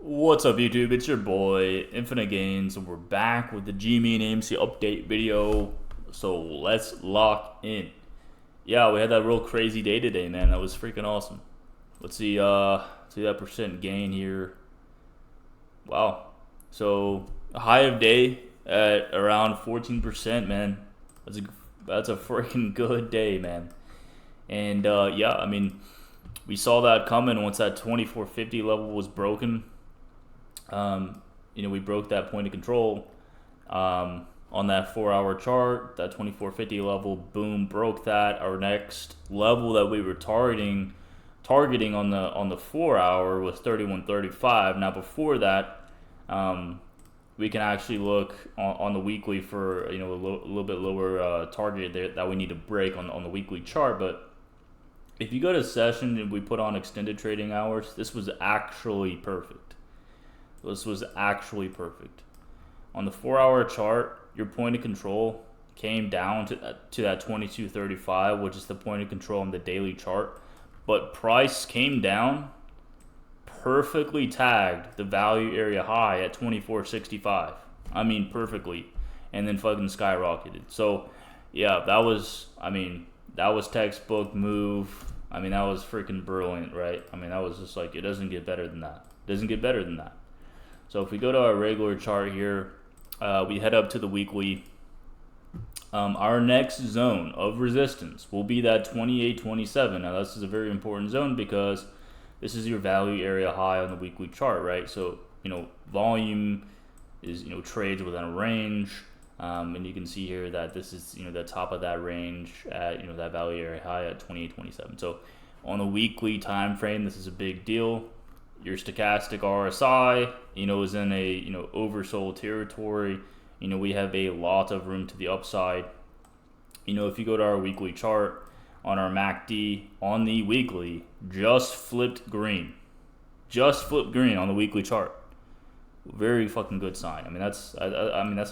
What's up, YouTube? It's your boy Infinite Gains, and we're back with the GME and AMC update video. So let's lock in. Yeah, we had that real crazy day today, man. That was freaking awesome. Let's see that percent gain here. Wow. So a high of day at around 14%, man. That's a freaking good day, man. And yeah, I mean, we saw that coming once that 2450 level was broken. We broke that point of control on that 4-hour chart. That 2450 level, boom, broke that. Our next level that we were targeting on the 4-hour was 3135. Now before that, we can actually look on the weekly for a little bit lower target there that we need to break on the weekly chart. But if you go to session and we put on extended trading hours, this was actually perfect. On the 4-hour chart, your point of control came down to that 2235, which is the point of control on the daily chart. But price came down, perfectly tagged the value area high at 2465. I mean, perfectly. And then fucking skyrocketed. So, yeah, that was textbook move. I mean, that was freaking brilliant, right? I mean, that was just like, it doesn't get better than that. So if we go to our regular chart here, we head up to the weekly. Our next zone of resistance will be that 2827. Now this is a very important zone because this is your value area high on the weekly chart, right? So volume is trades within a range, and you can see here that this is the top of that range at that value area high at 2827. So on the weekly time frame, this is a big deal. Your stochastic RSI, is in a oversold territory. We have a lot of room to the upside. If you go to our weekly chart on our MACD on the weekly, just flipped green on the weekly chart. Very fucking good sign. I mean that's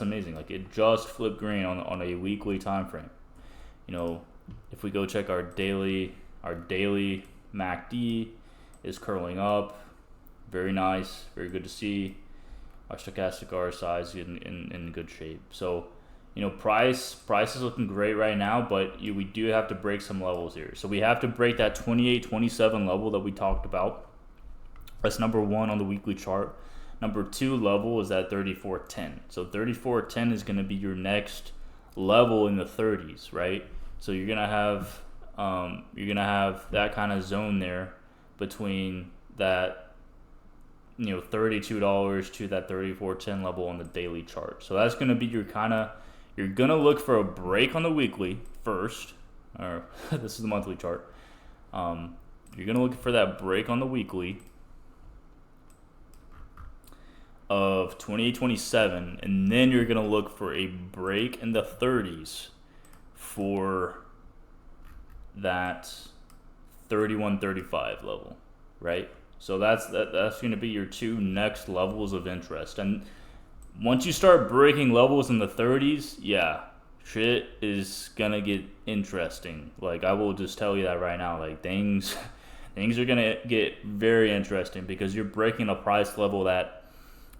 amazing. Like, it just flipped green on a weekly time frame. If we go check our daily MACD is curling up. Very nice, very good to see. Our stochastic RSI is in good shape. So, price is looking great right now, but we do have to break some levels here. So we have to break that 2827 level that we talked about. That's number one on the weekly chart. Number two level is at 3410. So 3410 is going to be your next level in the 30s, right? So you're gonna have that kind of zone there between that $32 to that 3410 level on the daily chart. So that's going to be you're going to look for a break on the weekly first, or this is the monthly chart. You're going to look for that break on the weekly of 2827, and then you're going to look for a break in the 30s for that 3135 level, right? So that's going to be your two next levels of interest. And once you start breaking levels in the 30s, yeah, shit is going to get interesting. Like, I will just tell you that right now. Like, things are going to get very interesting because you're breaking a price level that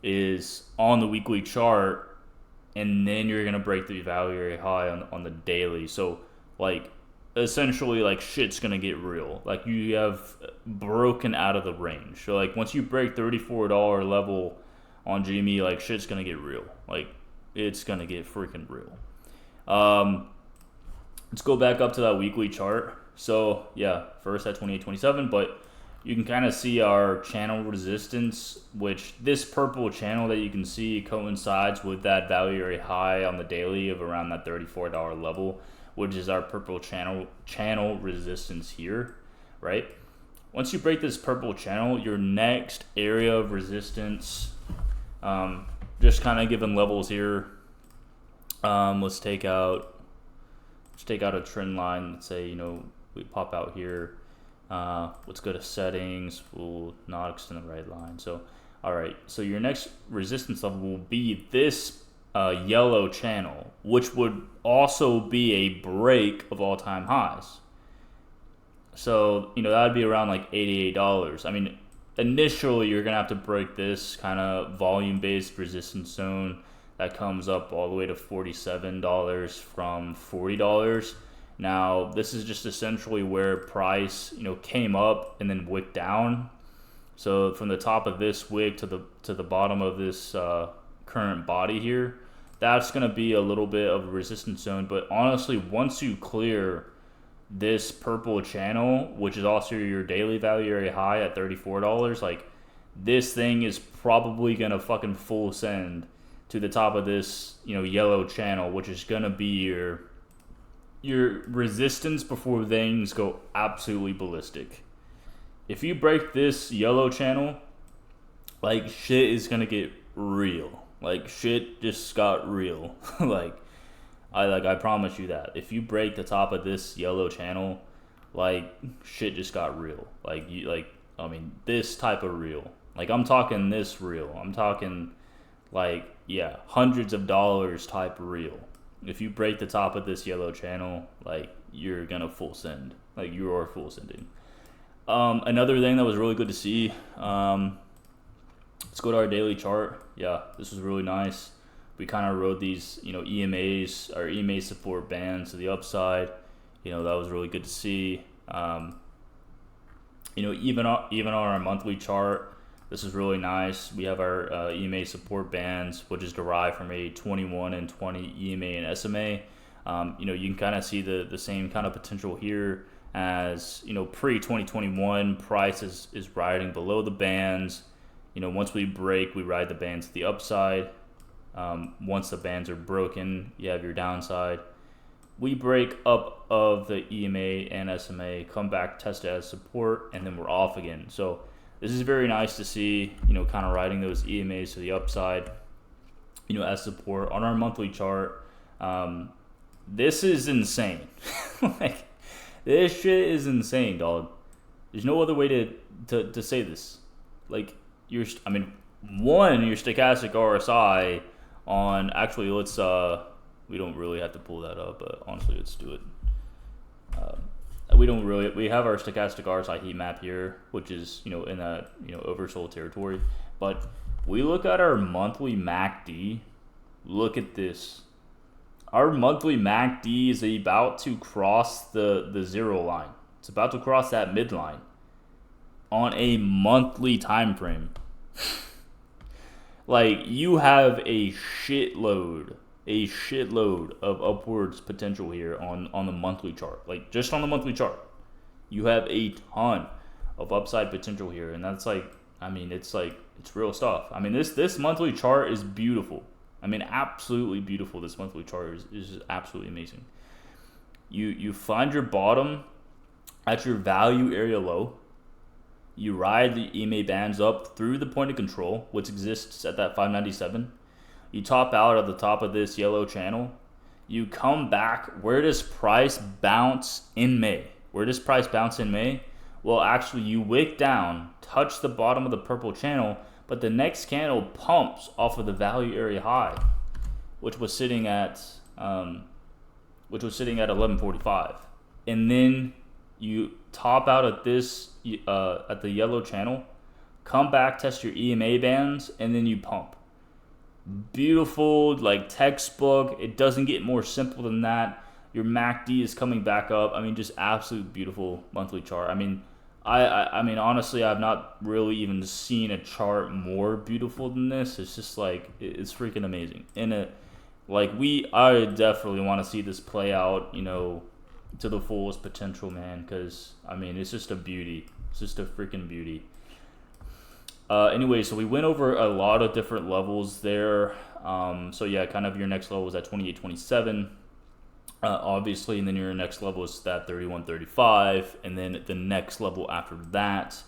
is on the weekly chart, and then you're going to break the value area high on the daily. So, like, essentially, like, shit's gonna get real. Like, you have broken out of the range. So, like, once you break $34 level on GME, like, shit's gonna get real. Like, it's gonna get freaking real. Let's go back up to that weekly chart. So yeah, first at 2827, but you can kind of see our channel resistance, which this purple channel that you can see coincides with that value area high on the daily of around that $34 level, which is our purple channel resistance here, right? Once you break this purple channel, your next area of resistance, just kind of given levels here. Let's take out a trend line. Let's say we pop out here. Let's go to settings. We'll not extend the right line. So, all right. So your next resistance level will be this yellow channel, which would also be a break of all-time highs. So that would be around like $88. I mean, initially you're gonna have to break this kind of volume-based resistance zone that comes up all the way to $47 from $40. Now this is just essentially where price, came up and then wicked down. So from the top of this wick to the bottom of this current body here, that's gonna be a little bit of a resistance zone. But honestly, once you clear this purple channel, which is also your daily value area high at $34, like this thing is probably gonna fucking full send to the top of this yellow channel, which is gonna be your resistance before things go absolutely ballistic. If you break this yellow channel, like shit is gonna get real. Like shit just got real. I promise you that. If you break the top of this yellow channel, like shit just got real. This type of real. Like I'm talking this real. I'm talking hundreds of dollars type real. If you break the top of this yellow channel, like you're gonna full send. Like you are full sending. Another thing that was really good to see. Let's go to our daily chart. Yeah, this was really nice. We kind of rode these, EMAs or EMA support bands to the upside. That was really good to see. Even on our monthly chart, this is really nice. We have our EMA support bands, which is derived from a 21 and 20 EMA and SMA. You can kind of see the same kind of potential here as, pre-2021 price is riding below the bands. Once we break, we ride the bands to the upside. Once the bands are broken, you have your downside. We break up of the EMA and SMA, come back, test it as support, and then we're off again. So this is very nice to see, kind of riding those EMAs to the upside, as support on our monthly chart. This is insane. This shit is insane, dog. There's no other way to say this. Your stochastic RSI on, actually, let's, we don't really have to pull that up, but honestly, let's do it. We have our stochastic RSI heat map here, which is, in that, oversold territory. But we look at our monthly MACD. Look at this. Our monthly MACD is about to cross the zero line. It's about to cross that midline on a monthly time frame. You have a shitload of upwards potential here on the monthly chart. Just on the monthly chart, you have a ton of upside potential here, and that's it's real stuff. This monthly chart is beautiful. Absolutely beautiful. This monthly chart is just absolutely amazing. You find your bottom at your value area low. You ride the EMA bands up through the point of control, which exists at that 597. You top out at the top of this yellow channel. You come back. Where does price bounce in May? Well, actually, you wick down, touch the bottom of the purple channel, but the next candle pumps off of the value area high, which was sitting at 1145, and then you top out at this at the yellow channel, come back, test your EMA bands, and then you pump. Beautiful, textbook. It doesn't get more simple than that. Your MACD is coming back up. Just absolute beautiful monthly chart. Honestly, I've not really even seen a chart more beautiful than this. It's just it's freaking amazing. And I definitely want to see this play out, to the fullest potential, man. Because it's just a beauty. It's just a freaking beauty. Anyway, so we went over a lot of different levels there. So yeah, kind of your next level was at 28.27. Obviously, and then your next level is that 31.35, and then the next level after that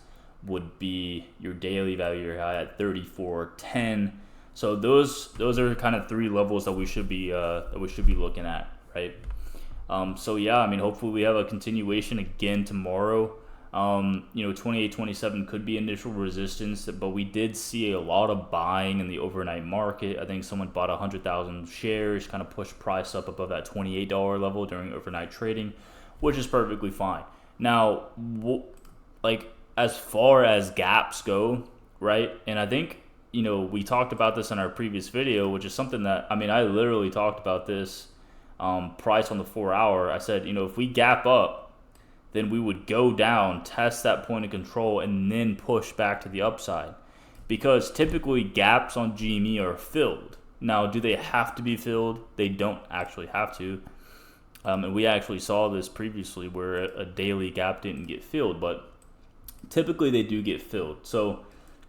would be your daily value high at 34.10. So those are kind of three levels that we should be looking at, right? So yeah, hopefully we have a continuation again tomorrow. 28.27 could be initial resistance, but we did see a lot of buying in the overnight market. I think someone bought 100,000 shares, kind of pushed price up above that $28 level during overnight trading, which is perfectly fine. Now, as far as gaps go, right? And I think, we talked about this in our previous video, which is something that, I literally talked about this price on the 4 hour. I said, if we gap up, then we would go down, test that point of control, and then push back to the upside. Because typically gaps on GME are filled. Now, do they have to be filled? They don't actually have to. And we actually saw this previously where a daily gap didn't get filled, but typically they do get filled. So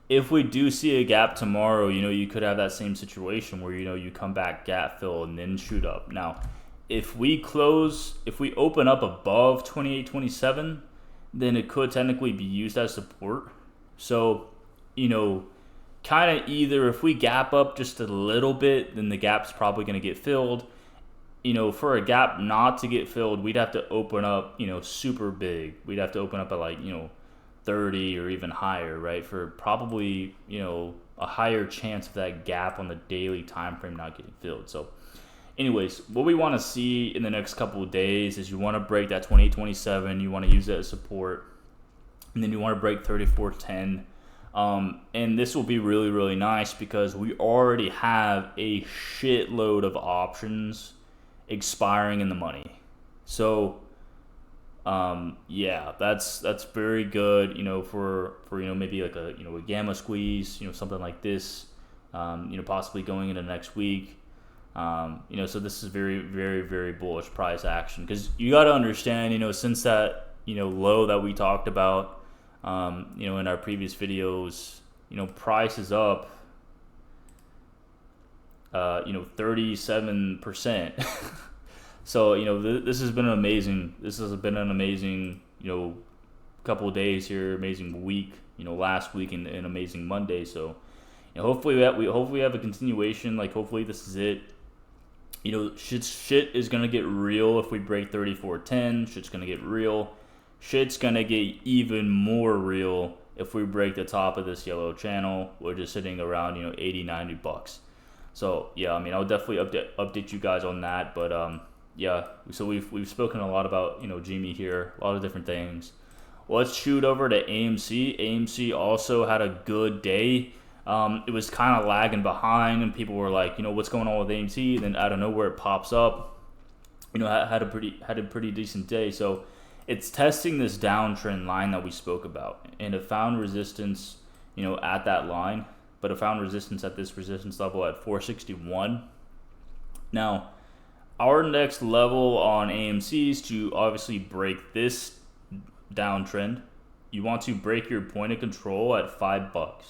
if we do see a gap tomorrow, you could have that same situation where, you come back, gap fill, and then shoot up. Now, if we open up above 28.27, then it could technically be used as support. So, kind of either if we gap up just a little bit, then the gap's probably going to get filled. For a gap not to get filled, we'd have to open up, super big. We'd have to open up at like, 30 or even higher, right? For probably, a higher chance of that gap on the daily time frame not getting filled. So anyways, what we want to see in the next couple of days is you want to break that 28.27. You want to use that as support. And then you want to break 34.10. And this will be really, really nice because we already have a shitload of options expiring in the money. So yeah, that's very good, for maybe like a gamma squeeze, something like this, possibly going into next week. So this is very, very, very bullish price action because you got to understand, since that, low that we talked about, in our previous videos, price is up, 37%. So, this has been an amazing, couple of days here, amazing week, last week and an amazing Monday. So, hopefully we have a continuation. Like, hopefully this is it. Shit is going to get real if we break 34.10. Shit's going to get real. Shit's going to get even more real if we break the top of this yellow channel. We're just sitting around, $80, $90. So, yeah, I'll definitely update you guys on that. But, yeah, so we've spoken a lot about, GME here, a lot of different things. Let's shoot over to AMC. AMC also had a good day. It was kind of lagging behind, and people were like, what's going on with AMC? And then out of nowhere, it pops up. Had a pretty decent day. So it's testing this downtrend line that we spoke about, and it found resistance, at that line, but it found resistance at this resistance level at 461. Now, our next level on AMC is to obviously break this downtrend. You want to break your point of control at $5.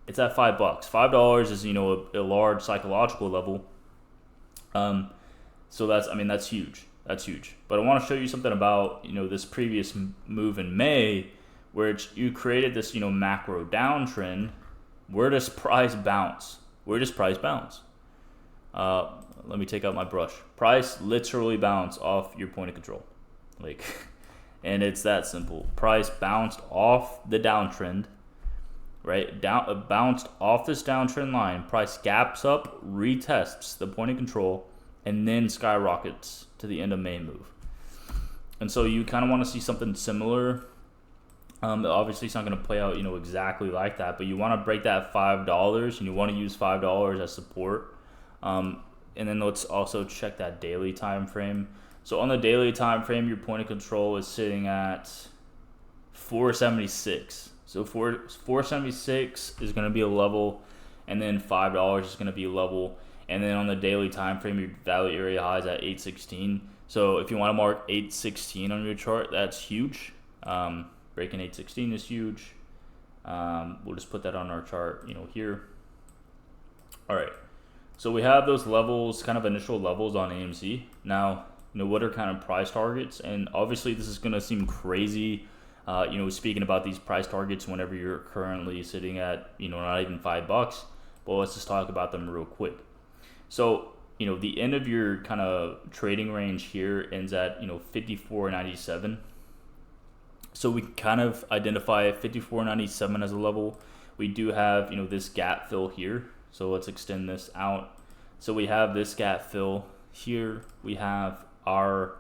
It's at $5. $5 is, a large psychological level. So that's huge. That's huge. But I want to show you something about, this previous move in May, where you created this, macro downtrend. Where does price bounce? Let me take out my brush. Price literally bounced off your point of control. And it's that simple. Price bounced off the downtrend, right? Bounced off this downtrend line. Price gaps up, retests the point of control, and then skyrockets to the end of May move. And so you kind of want to see something similar. Obviously, it's not going to play out, exactly like that, but you want to break that $5, and you want to use $5 as support. And then let's also check that daily time frame. So on the daily time frame, your point of control is sitting at 476. So 476 is going to be a level, and then $5 is going to be a level. And then on the daily time frame, your value area high is at 816. So if you want to mark 816 on your chart, that's huge. Breaking 816 is huge. We'll just put that on our chart, here. All right. So we have those levels, kind of initial levels on AMC. Now, what are kind of price targets? And obviously this is going to seem crazy, speaking about these price targets whenever you're currently sitting at, not even $5. But let's just talk about them real quick. So, the end of your kind of trading range here ends at, 54.97. So we can kind of identify 54.97 as a level. We do have, this gap fill here. So let's extend this out. So we have this gap fill here. We have our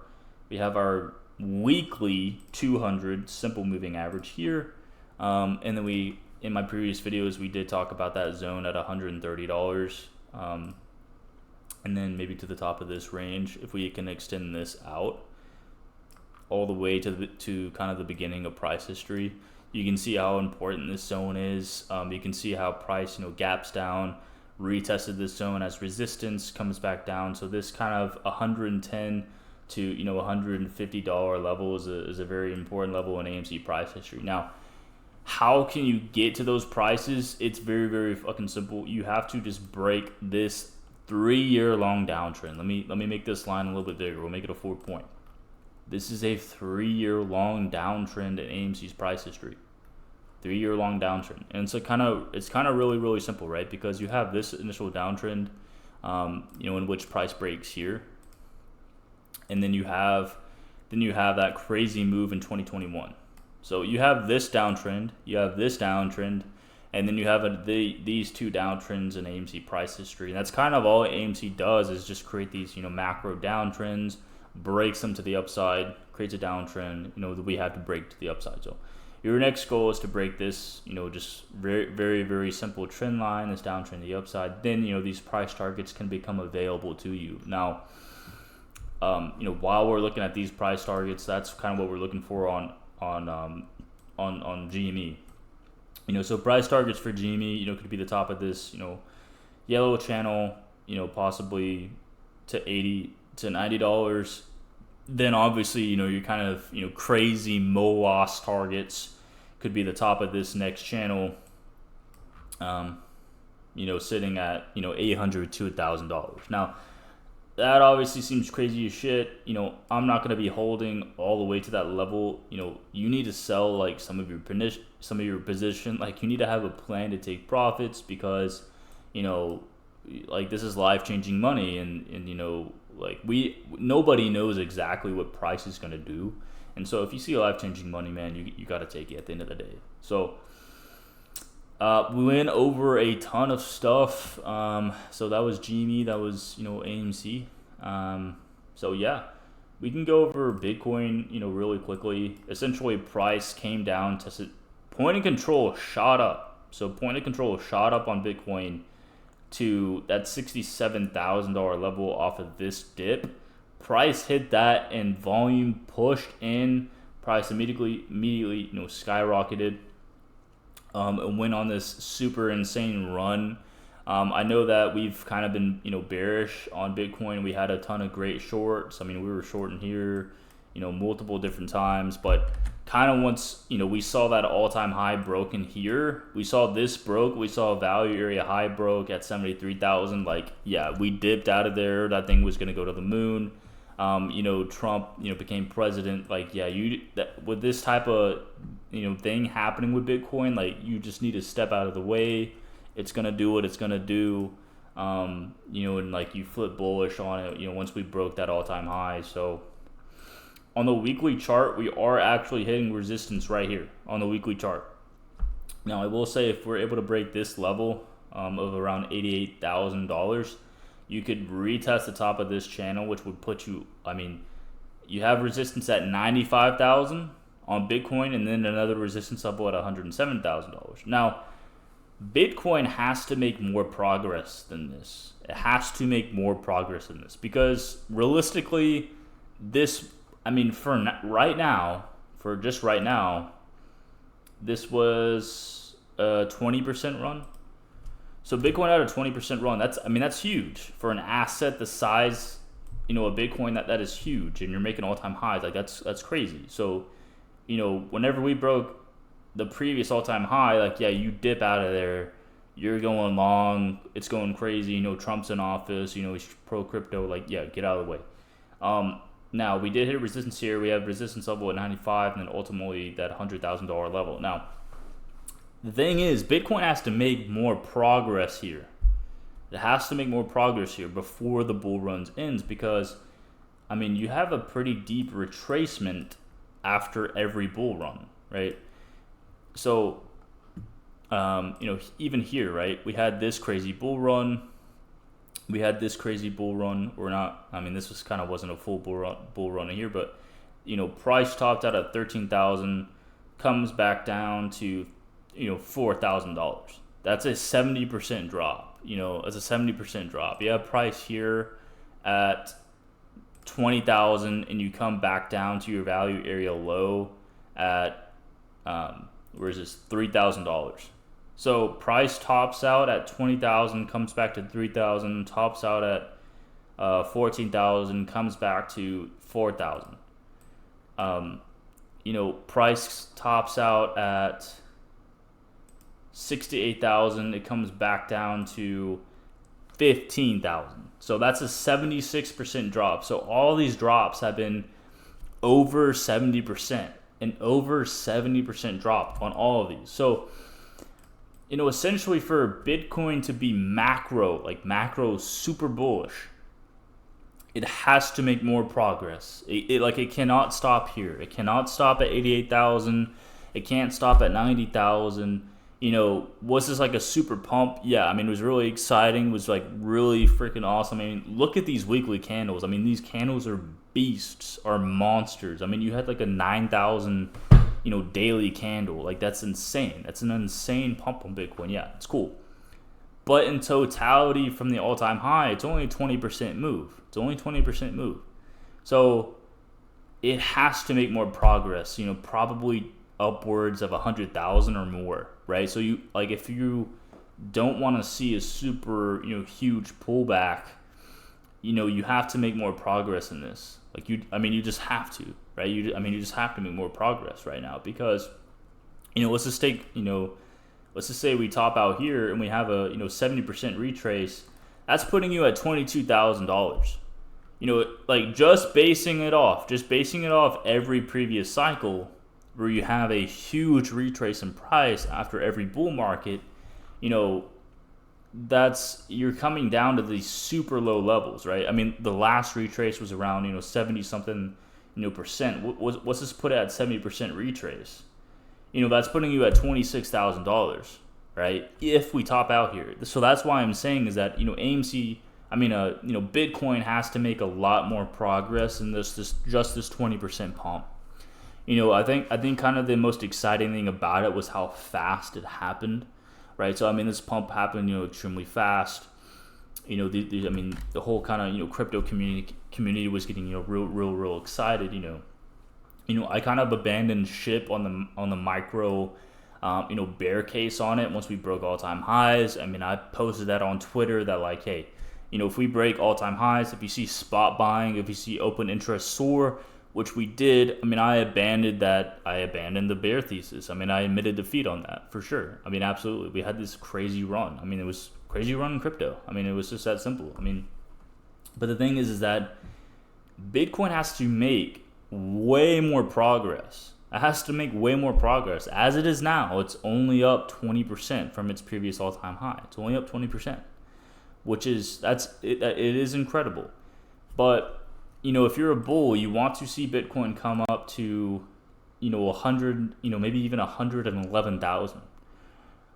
weekly 200 simple moving average here. And then in my previous videos, we did talk about that zone at $130. And then maybe to the top of this range, if we can extend this out all the way to kind of the beginning of price history, you can see how important this zone is. You can see how price, gaps down, retested this zone as resistance, comes back down. So this kind of $110 to $150 level is a very important level in AMC price history. Now, how can you get to those prices? It's very, very fucking simple. You have to just break this 3-year long downtrend. Let me make this line a little bit bigger. We'll make it a 4-point. This is a 3-year long downtrend in AMC's price history. 3-year long downtrend. And it's kind of really, really simple, right? Because you have this initial downtrend, in which price breaks here. And then you have that crazy move in 2021. So you have this downtrend, and then you have these two downtrends in AMC price history. And that's kind of all AMC does, is just create these, macro downtrends, breaks them to the upside, creates a downtrend, that we have to break to the upside. So your next goal is to break this, just very, very, very simple trend line, this downtrend to the upside. Then, these price targets can become available to you. Now, while we're looking at these price targets, that's kind of what we're looking for on GME. So price targets for GME, could be the top of this, yellow channel, possibly to $80 to $90. Then obviously, your kind of, crazy MOAS targets could be the top of this next channel, sitting at, $800 to $1,000. Now, that obviously seems crazy as shit. I'm not going to be holding all the way to that level. You need to sell like some of your position. Like, you need to have a plan to take profits, because, like, this is life-changing money, and like, nobody knows exactly what price is going to do. And so if you see life-changing money, man, you got to take it at the end of the day. So we went over a ton of stuff. So that was GME, that was, AMC. So yeah, we can go over Bitcoin, really quickly. Essentially, price came down, tested, point of control shot up. So point of control shot up on Bitcoin to that $67,000 level off of this dip. Price hit that and volume pushed in. Price immediately skyrocketed. And went on this super insane run. I know that we've kind of been bearish on Bitcoin. We had a ton of great shorts. I mean, we were shorting here, multiple different times, but kind of once we saw that all-time high broken here, we saw this broke, we saw a value area high broke at 73,000. Like, yeah, we dipped out of there. That thing was going to go to the moon. Trump became president. Like, yeah, with this type of thing happening with Bitcoin, like, you just need to step out of the way. It's gonna do what it's gonna do. And like, you flip bullish on it, once we broke that all-time high. So on the weekly chart, we are actually hitting resistance right here on the weekly chart. Now, I will say, if we're able to break this level of around $88,000, you could retest the top of this channel, which would put you, you have resistance at $95,000 on Bitcoin, and then another resistance level at $107,000. Now, Bitcoin has to make more progress than this. It has to make more progress than this, because realistically, this, for just right now, this was a 20% run. So Bitcoin had a 20% run. That's huge for an asset the size, of Bitcoin. That is huge, and you're making all-time highs. Like, that's crazy. So, whenever we broke the previous all-time high, like, yeah, you dip out of there, you're going long, it's going crazy. Trump's in office. He's pro crypto. Like, yeah, get out of the way. Now, we did hit resistance here. We have resistance level at 95, and then ultimately that $100,000 level. Now, the thing is, Bitcoin has to make more progress here. It has to make more progress here before the bull run ends, because, you have a pretty deep retracement after every bull run, right? So, even here, right, we had this crazy bull run. Or not, this was kind of wasn't a full bull run here, but, price topped out at 13,000. comes back down to, $4,000. That's a 70% drop. It's a 70% drop. You have price here at 20,000, and you come back down to your value area low at where is this, $3,000. So price tops out at 20,000, comes back to 3,000, tops out at 14,000, comes back to 4,000. Price tops out at 68,000, it comes back down to 15,000. So that's a 76% drop. So all these drops have been over 70%, an over 70% drop on all of these. So, essentially for Bitcoin to be macro super bullish, it has to make more progress. It cannot stop here. It cannot stop at 88,000. It can't stop at 90,000. Was this like a super pump? Yeah, it was really exciting. It was like really freaking awesome. Look at these weekly candles. These candles are beasts, are monsters. You had like a 9,000, daily candle. Like, that's insane. That's an insane pump on Bitcoin. Yeah, it's cool. But in totality, from the all-time high, it's only a 20% move. It's only 20% move. So it has to make more progress. Probably upwards of 100,000 or more, right? So if you don't want to see a super huge pullback, you have to make more progress in this. You just have to, right? You just have to make more progress right now, because let's just say we top out here and we have a 70% retrace. That's putting you at $22,000. Just basing it off every previous cycle, where you have a huge retrace in price after every bull market, you're coming down to these super low levels, right? The last retrace was around 70 something percent. What's this put at 70% retrace? That's putting you at $26,000, right? If we top out here. So that's why I'm saying is that AMC, Bitcoin has to make a lot more progress in this 20% pump. I think kind of the most exciting thing about it was how fast it happened, right? So this pump happened extremely fast. The whole kind of crypto community was getting real excited. I kind of abandoned ship on the micro bear case on it once we broke all-time highs. I posted that on Twitter that like, hey, if we break all-time highs, if you see spot buying, if you see open interest soar, which we did, I abandoned the bear thesis. I admitted defeat on that for sure. Absolutely. We had this crazy run. It was crazy run in crypto. It was just that simple. But the thing is that Bitcoin has to make way more progress. It has to make way more progress. As it is now, it's only up 20% from its previous all-time high. It's only up 20%, which is, it is incredible. But if you're a bull, you want to see Bitcoin come up to, 100, maybe even 111,000.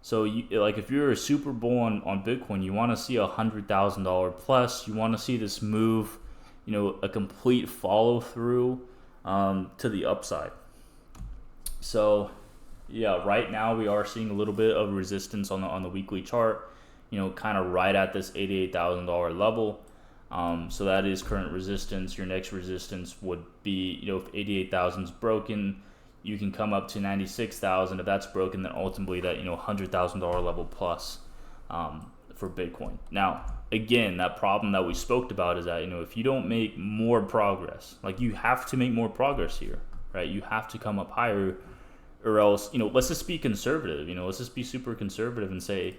So if you're a super bull on Bitcoin, you want to see $100,000 plus. You want to see this move, a complete follow through to the upside. So yeah, right now we are seeing a little bit of resistance on the weekly chart, kind of right at this $88,000 level. So that is current resistance. Your next resistance would be, if 88,000 is broken, you can come up to 96,000. If that's broken, then ultimately that, $100,000 level plus for Bitcoin. Now, again, that problem that we spoke about is that, if you don't make more progress, you have to make more progress here, right? You have to come up higher, or else, let's just be conservative, let's just be super conservative and say,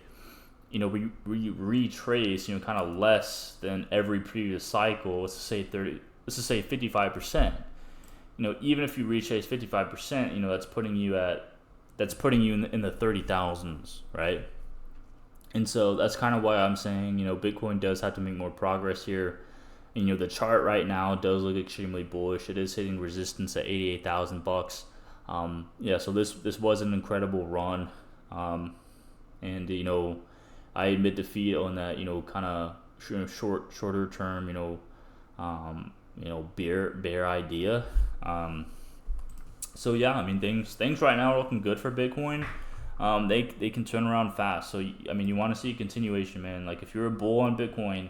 we retrace, kind of less than every previous cycle. Let's just say 55%. Even if you retrace 55%, that's putting you in the 30,000s, right? And so that's kind of why I'm saying, Bitcoin does have to make more progress here. And, the chart right now does look extremely bullish. It is hitting resistance at $88,000. So this was an incredible run. And I admit defeat on that, kind of shorter term, bear idea. So yeah, I mean things right now are looking good for Bitcoin. They can turn around fast. So I mean you want to see a continuation, man. Like if you're a bull on Bitcoin,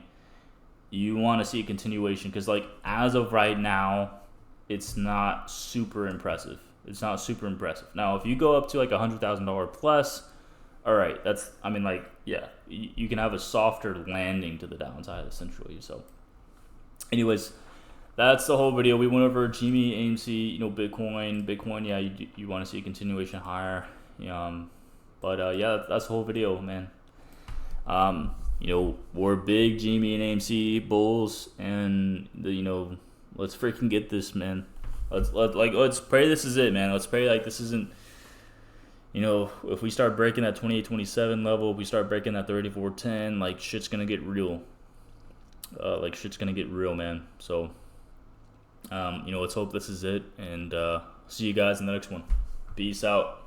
you want to see a continuation because like as of right now, it's not super impressive. It's not super impressive. Now if you go up to like $100,000 plus, all right, that's I mean like yeah, you can have a softer landing to the downside essentially. So, anyways, that's the whole video. We went over GME, AMC, Bitcoin. Yeah, you want to see a continuation higher. Yeah, that's the whole video, man. We're big GME and AMC bulls, and let's freaking get this, man. Let's pray this is it, man. Let's pray like this isn't. If we start breaking that 28.27 level, if we start breaking that 34.10, like shit's gonna get real. Shit's gonna get real, man. So, let's hope this is it, and see you guys in the next one. Peace out.